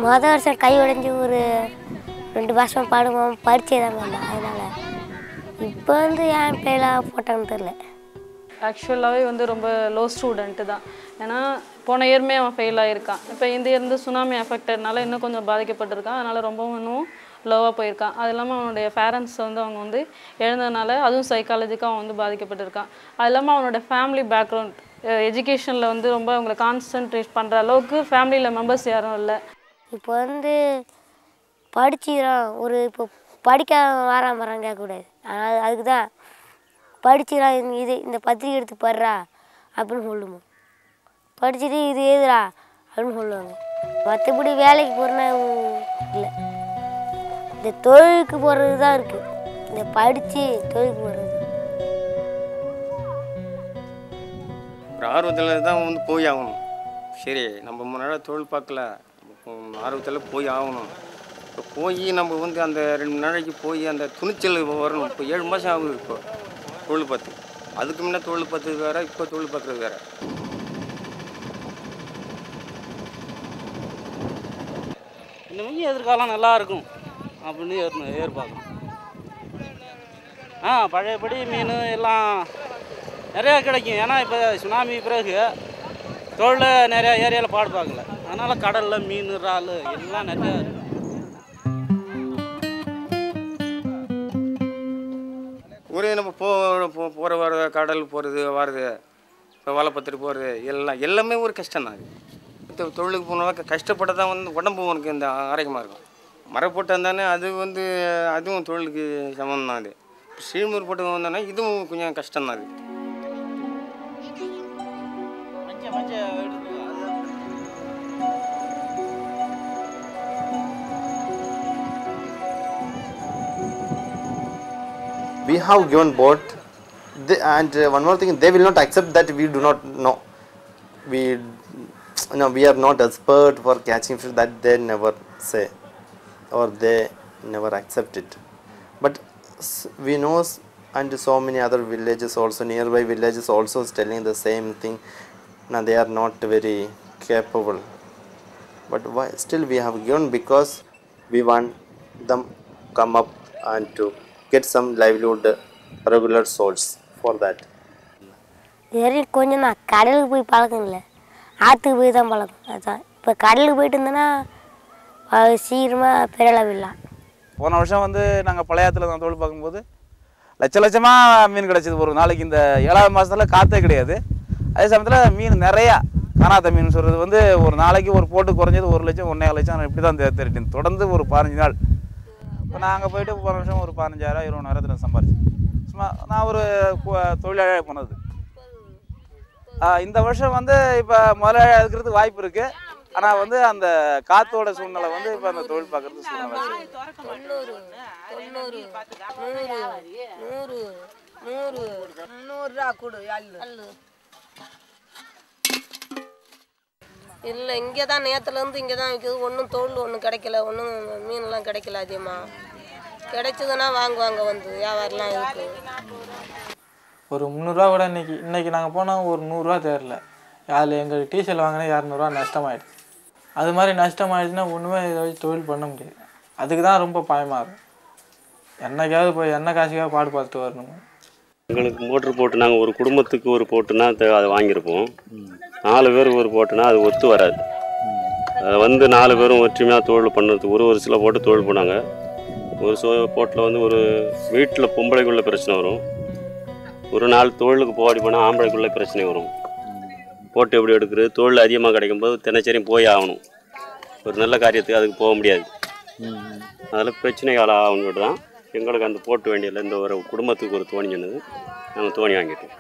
மொதல் வருஷம் கை உடைஞ்சி ஒரு 2 மாதம் பாடுவோம் பரீட்சை தான் வந்தேன். அதனால் இப்போ வந்து ஏன் பிள்ளைலாம் போட்டாங்கன்னு தெரில. ஆக்சுவலாகவே வந்து ரொம்ப லோ ஸ்டூடெண்ட்டு தான். ஏன்னா போன இயருமே அவன் ஃபெயில் ஆகியிருக்கான். இப்போ இந்த இயர் வந்து சுனாமி அஃபெக்டட்னால இன்னும் கொஞ்சம் பாதிக்கப்பட்டிருக்கான். அதனால் ரொம்பவும் இன்னும் லோவாக போயிருக்கான். அது இல்லாமல் அவனுடைய பேரண்ட்ஸ் வந்து அவங்க வந்து எழுந்ததுனால அதுவும் சைக்காலஜிக்காக அவன் வந்து பாதிக்கப்பட்டிருக்கான். அது இல்லாமல் அவனோட ஃபேமிலி பேக்ரவுண்ட் எஜுகேஷனில் வந்து ரொம்ப அவங்களை கான்சன்ட்ரேட் பண்ணுற அளவுக்கு ஃபேமிலியில் மெம்பர்ஸ் யாரும் இல்லை. இப்போ வந்து படிச்சுக்கிறான் இப்போ படிக்க வரான் கேட்கக்கூடாது. ஆனால் அதுக்கு தான் படிச்சுக்கிறான் இந்த பத்திரிக்கை எடுத்து படுறா அப்படின்னு சொல்லுவோம். படிச்சுட்டு இது எதுடா அப்படின்னு சொல்லுவாங்க. மற்றபடி வேலைக்கு போகிறனா இல்லை, இந்த தொழிலுக்கு போகிறது தான் இருக்குது. இந்த படித்து தொழிலுக்கு போகிறது ஒரு ஆர்வத்தில் தான் வந்து போய் ஆகணும். சரி, நம்ம முன்னாடி தொழில் பார்க்கல, ஆர்வத்தில் போய் ஆகணும். இப்போ போய் நம்ம வந்து அந்த 2 நாளைக்கு போய் அந்த துணிச்சல் வரணும். இப்போ 7 மாதம் ஆகுது இப்போ தொழில் பார்த்து. அதுக்கு முன்னே தொழில் பார்த்தது வேறு, இப்போ தொழில் பார்க்குறது வேறு. இந்த மாதிரி எதிர்காலம் நல்லா இருக்கும் அப்படின்னு எதிர்பார்க்கணும். பழையபடி மீன் எல்லாம் நிறையா கிடைக்கும். ஏன்னா இப்போ சுனாமி பிறகு தொழில் நிறையா ஏரியாவில் பாடுப்பாங்கல்ல, அதனால் கடலில் மீன் இறால் எல்லாம் நிறையா இருக்கும். ஒரே நம்ம போகிற வர கடல் போகிறது வர்றது, இப்போ வலை பத்திட்டு போகிறது எல்லாமே ஒரு கஷ்டம் தான். அது தொழிலுக்கு போனாலும் கஷ்டப்பட தான் வந்து உடம்பு உனக்கு இந்த ஆரோக்கியமாக இருக்கும். மரம் போட்டு வந்தானே அது வந்து அதுவும் தொழிலுக்கு சமம் தான். அது சீமூர் போட்டு வந்தோன்னா இதுவும் கொஞ்சம் கஷ்டம் தான். அது we have given both, and one more thing, they will not accept that we do not know. We are not expert for catching fish, that they never say or they never accept it. But we know, and so many other villages also, nearby villages also is telling the same thing. Now they are not very capable, but why still we have given? Because we want them come up and to get some livelihood, regular source for that. சரி, கொஞ்சம் நான் கடலுக்கு போய் பழக்கம் இல்லை, ஆற்றுக்கு போய் தான் பழக்கம். அதுதான் இப்போ கடலுக்கு போயிட்டு இருந்தேன்னா சீக்கிரமாக பெறளவில்லாம். போன வருஷம் வந்து நாங்கள் பழையாத்தில் நான் தொழில் பார்க்கும்போது லட்சமாக மீன் கிடச்சிது ஒரு நாளைக்கு. இந்த 7ஆவது மாதத்தில் காற்றே கிடையாது. அதே சமயத்தில் மீன் நிறையா காணாத மீன் சொல்கிறது வந்து ஒரு நாளைக்கு ஒரு போட்டு குறைஞ்சது 1 லட்சம் 1.5 லட்சம் இப்படி தான் தேடிட்டு தொடர்ந்து ஒரு 15 நாள். இப்போ நாங்கள் போய்ட்டு போன வருஷம் ஒரு 15,000 20,000 சம்பாரிச்சேன். சும்மா நான் ஒரு தொழிலாளியாக போனது. இந்த வருஷம் வந்து இப்போ முதலாளியாக இருக்கிறதுக்கு வாய்ப்பு இருக்குது. ஆனால் வந்து அந்த காற்றோட சூழ்நிலை வந்து இப்போ அந்த தொழில் பார்க்குறது சூழ்நிலை. 90 இல்லை, இங்கே தான் நேற்றுலேருந்து இங்கே தான் விற்கிது. ஒன்றும் தொழில் ஒன்றும் கிடைக்கல, ஒன்றும் மீன்லாம் கிடைக்கல. அதிகமாக கிடைச்சதுன்னா வாங்குவாங்க, வந்து வியாபாரம்லாம் இருக்குது. ஒரு 300 கூட இன்றைக்கி நாங்கள் போனால் ஒரு 100 தேரல. அதில் எங்கள் டீசல் வாங்கினா 200 நஷ்டமாயிடுச்சு. அது மாதிரி நஷ்டமாயிடுச்சுன்னா ஒன்றுமே இதை வச்சு தொழில் பண்ண முடியாது. அதுக்கு தான் ரொம்ப பயமாக இருக்கும். என்னைக்காவது போய் என்ன காசுக்காக பாடு பார்த்துட்டு வரணும். எங்களுக்கு மோட்ரு போட்டு நாங்கள் ஒரு குடும்பத்துக்கு ஒரு போட்டுனா அதை வாங்கியிருப்போம். 4 பேர் ஒரு போட்டுனா அது ஒத்து வராது. அதை வந்து 4 பேரும் ஒற்றுமையாக தொழில் பண்ணுறதுக்கு ஒரு சில போட்டு தொழில் பண்ணாங்க. ஒரு போட்டில் வந்து ஒரு வீட்டில் பொம்பளைக்குள்ள பிரச்சனை வரும், ஒரு 4 தொழிலுக்கு போடி போனால் ஆம்பளைக்குள்ளே பிரச்சனை வரும். போட்டு எப்படி எடுக்கிறது? தொழில் அதிகமாக கிடைக்கும்போது தினச்சரியும் போய் ஆகணும். ஒரு நல்ல காரியத்துக்கு அதுக்கு போக முடியாது. அதில் பிரச்சனைகள் ஆகணுன்ட்டு தான் எங்களுக்கு அந்த போட்டு வேண்டியதில்லை. இந்த ஒரு குடும்பத்துக்கு ஒரு தோணி சொன்னது, நாங்கள் தோணி வாங்கிட்டோம்.